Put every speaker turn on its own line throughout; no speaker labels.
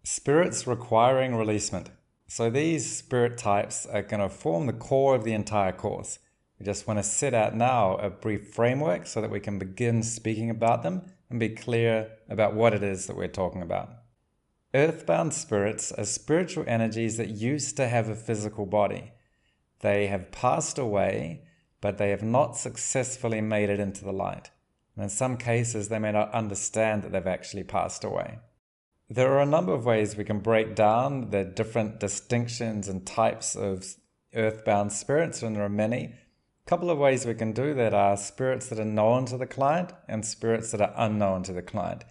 Spirits requiring releasement. So these spirit types are going to form the core of the entire course. We just want to set out now a brief framework so that we can begin speaking about them and be clear about what it is that we're talking about. Earthbound spirits are spiritual energies that used to have a physical body. They have passed away, but they have not successfully made it into the light. And in some cases, they may not understand that they've actually passed away. There are a number of ways we can break down the different distinctions and types of earthbound spirits, and there are many. A couple of ways we can do that are spirits that are known to the client and spirits that are unknown to the client.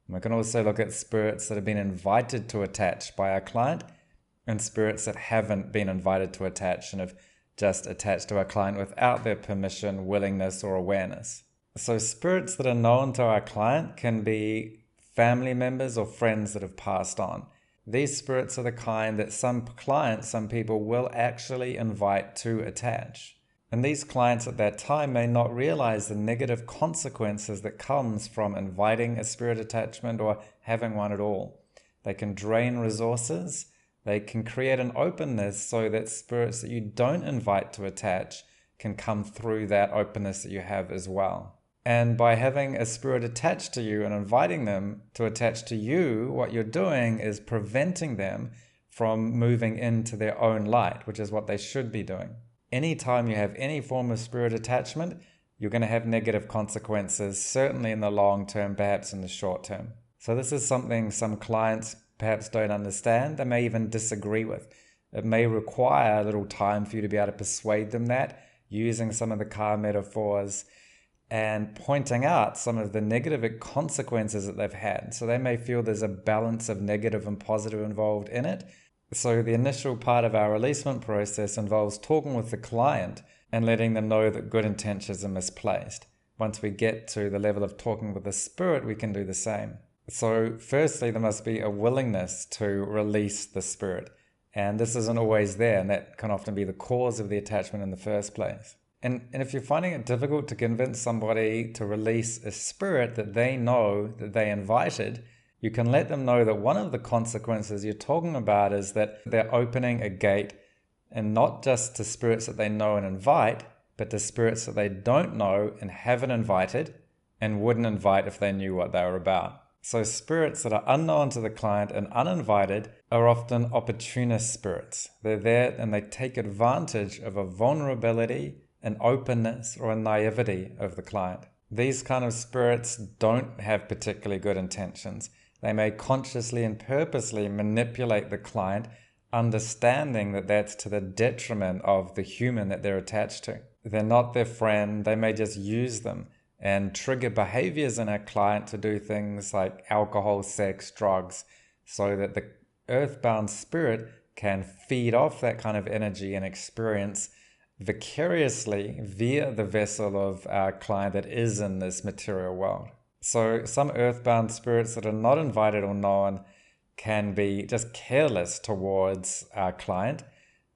And we can also look at spirits that have been invited to attach by our client and spirits that haven't been invited to attach and have just attached to our client without their permission, willingness, or awareness. So spirits that are known to our client can be family members or friends that have passed on. These spirits are the kind that some clients, some people will actually invite to attach. And these clients at that time may not realize the negative consequences that comes from inviting a spirit attachment or having one at all. They can drain resources. They can create an openness so that spirits that you don't invite to attach can come through that openness that you have as well. And by having a spirit attached to you and inviting them to attach to you, what you're doing is preventing them from moving into their own light, which is what they should be doing. Anytime you have any form of spirit attachment, you're going to have negative consequences, certainly in the long term, perhaps in the short term. So this is something some clients perhaps don't understand. They may even disagree with. It may require a little time for you to be able to persuade them that, using some of the car metaphors and pointing out some of the negative consequences that they've had. So they may feel there's a balance of negative and positive involved in it. So the initial part of our releasement process involves talking with the client and letting them know that good intentions are misplaced. Once we get to the level of talking with the spirit, we can do the same. So firstly, there must be a willingness to release the spirit. And this isn't always there, and that can often be the cause of the attachment in the first place. And if you're finding it difficult to convince somebody to release a spirit that they know that they invited, you can let them know that one of the consequences you're talking about is that they're opening a gate, and not just to spirits that they know and invite, but to spirits that they don't know and haven't invited and wouldn't invite if they knew what they were about. So spirits that are unknown to the client and uninvited are often opportunist spirits. They're there and they take advantage of a vulnerability, an openness, or a naivety of the client. These kind of spirits don't have particularly good intentions. They may consciously and purposely manipulate the client, understanding that that's to the detriment of the human that they're attached to. They're not their friend. They may just use them and trigger behaviors in our client to do things like alcohol, sex, drugs, so that the earthbound spirit can feed off that kind of energy and experience vicariously via the vessel of our client that is in this material world. So some earthbound spirits that are not invited or known can be just careless towards our client.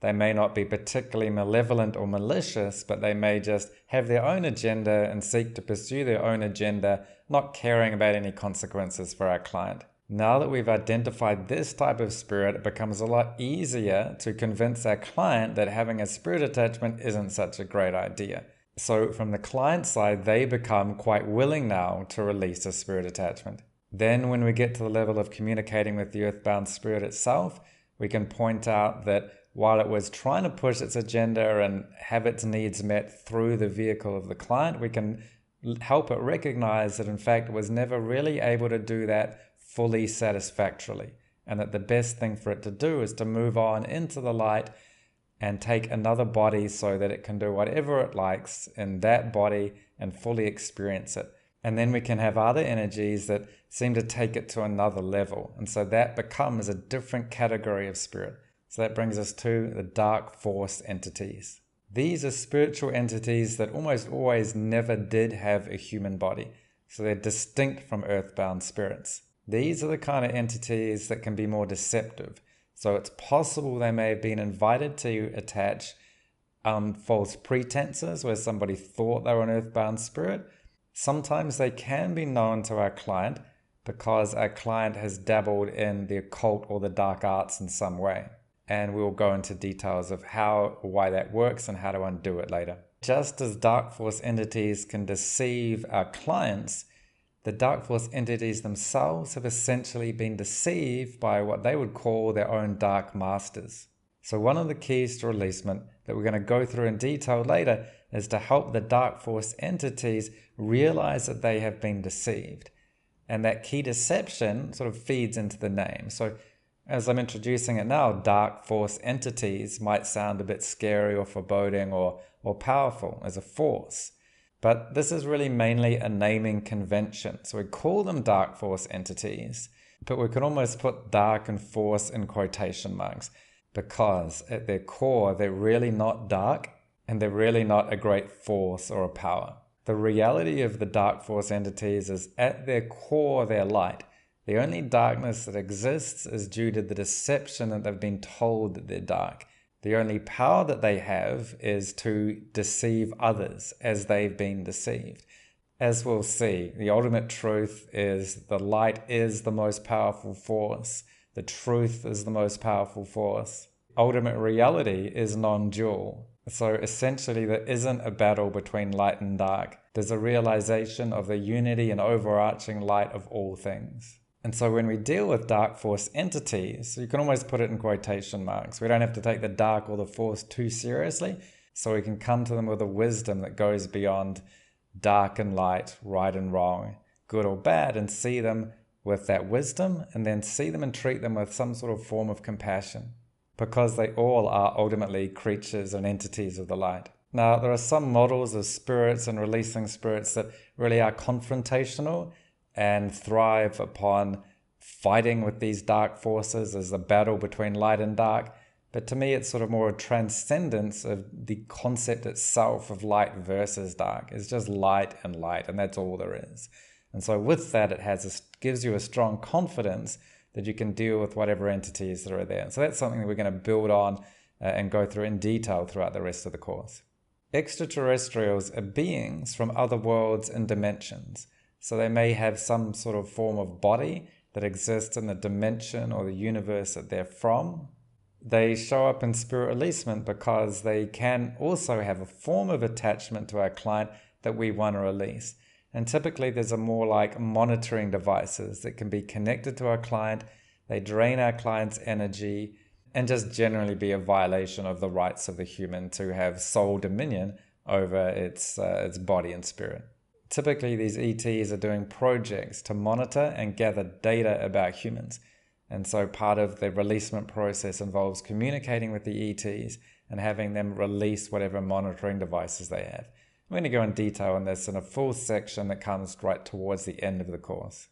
They may not be particularly malevolent or malicious, but they may just have their own agenda and seek to pursue their own agenda, not caring about any consequences for our client. Now that we've identified this type of spirit, it becomes a lot easier to convince our client that having a spirit attachment isn't such a great idea. So from the client side, they become quite willing now to release a spirit attachment. Then when we get to the level of communicating with the earthbound spirit itself, we can point out that while it was trying to push its agenda and have its needs met through the vehicle of the client, we can help it recognize that in fact it was never really able to do that fully satisfactorily, and that the best thing for it to do is to move on into the light and take another body so that it can do whatever it likes in that body and fully experience it. And then we can have other energies that seem to take it to another level. And so that becomes a different category of spirit. So that brings us to the dark force entities. These are spiritual entities that almost always never did have a human body. So they're distinct from earthbound spirits. These are the kind of entities that can be more deceptive. So it's possible they may have been invited to attach false pretenses where somebody thought they were an earthbound spirit. Sometimes they can be known to our client, because our client has dabbled in the occult or the dark arts in some way. And we'll go into details of how or why that works and how to undo it later. Just as dark force entities can deceive our clients, the dark force entities themselves have essentially been deceived by what they would call their own dark masters. So one of the keys to releasement that we're going to go through in detail later is to help the dark force entities realize that they have been deceived. And that key deception sort of feeds into the name. So as I'm introducing it now, dark force entities might sound a bit scary or foreboding or powerful as a force. But this is really mainly a naming convention. So we call them dark force entities, but we can almost put dark and force in quotation marks, because at their core, they're really not dark and they're really not a great force or a power. The reality of the dark force entities is at their core, they're light. The only darkness that exists is due to the deception that they've been told that they're dark. The only power that they have is to deceive others as they've been deceived. As we'll see, the ultimate truth is the light is the most powerful force. The truth is the most powerful force. Ultimate reality is non-dual. So essentially there isn't a battle between light and dark. There's a realization of the unity and overarching light of all things. And so when we deal with dark force entities, you can almost put it in quotation marks. We don't have to take the dark or the force too seriously, so we can come to them with a wisdom that goes beyond dark and light, right and wrong, good or bad, and see them with that wisdom, and then see them and treat them with some sort of form of compassion, because they all are ultimately creatures and entities of the light. Now, there are some models of spirits and releasing spirits that really are confrontational and thrive upon fighting with these dark forces as a battle between light and dark. But to me, it's sort of more a transcendence of the concept itself of light versus dark. It's just light, and that's all there is. And so with that, it gives you a strong confidence that you can deal with whatever entities that are there. And so that's something that we're going to build on and go through in detail throughout the rest of the course. Extraterrestrials are beings from other worlds and dimensions. So they may have some sort of form of body that exists in the dimension or the universe that they're from. They show up in spirit releasement because they can also have a form of attachment to our client that we want to release. And typically there's a more like monitoring devices that can be connected to our client. They drain our client's energy and just generally be a violation of the rights of the human to have sole dominion over its body and spirit. Typically, these ETs are doing projects to monitor and gather data about humans. And so part of the releasement process involves communicating with the ETs and having them release whatever monitoring devices they have. I'm going to go in detail on this in a full section that comes right towards the end of the course.